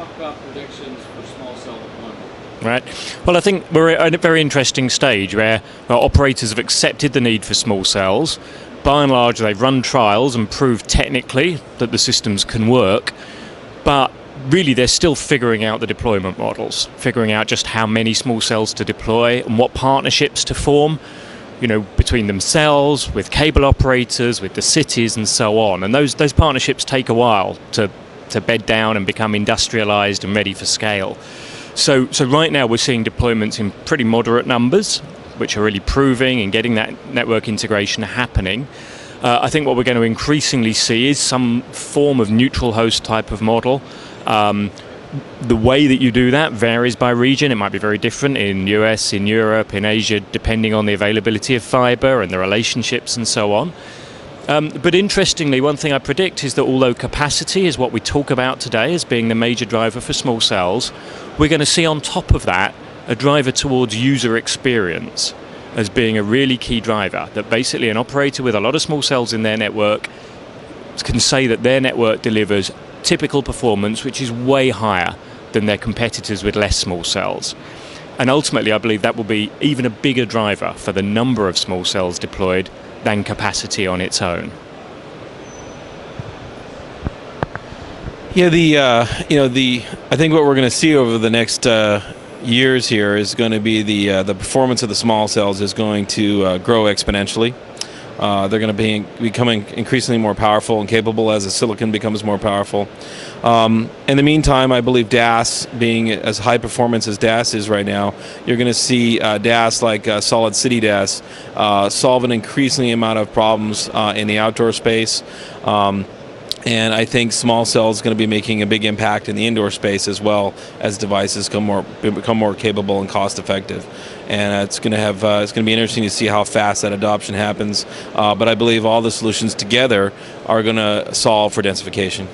talk about predictions for small cell deployment. Right. Well, I think we're at a very interesting stage where operators have accepted the need for small cells. By and large, they've run trials and proved technically that the systems can work, but really they're still figuring out the deployment models, figuring out just how many small cells to deploy and what partnerships to form, between themselves, with cable operators, with the cities and so on. And those partnerships take a while to bed down and become industrialized and ready for scale. So right now we're seeing deployments in pretty moderate numbers, which are really proving and getting that network integration happening. I think what we're going to increasingly see is some form of neutral host type of model. The way that you do that varies by region. It might be very different in US, in Europe, in Asia, depending on the availability of fiber and the relationships and so on. But interestingly, one thing I predict is that although capacity is what we talk about today as being the major driver for small cells, we're going to see on top of that a driver towards user experience as being a really key driver, that basically an operator with a lot of small cells in their network can say that their network delivers typical performance which is way higher than their competitors with less small cells. And ultimately I believe that will be even a bigger driver for the number of small cells deployed than capacity on its own. Yeah, I think what we're going to see over the next years here is going to be the performance of the small cells is going to grow exponentially. They're going to be becoming increasingly more powerful and capable as the silicon becomes more powerful. In the meantime, I believe DAS, being as high performance as DAS is right now, you're going to see DAS like Solid City DAS solve an increasing amount of problems in the outdoor space. And I think small cells is going to be making a big impact in the indoor space as well as devices become more capable and cost effective. And it's going to be interesting to see how fast that adoption happens. But I believe all the solutions together are going to solve for densification.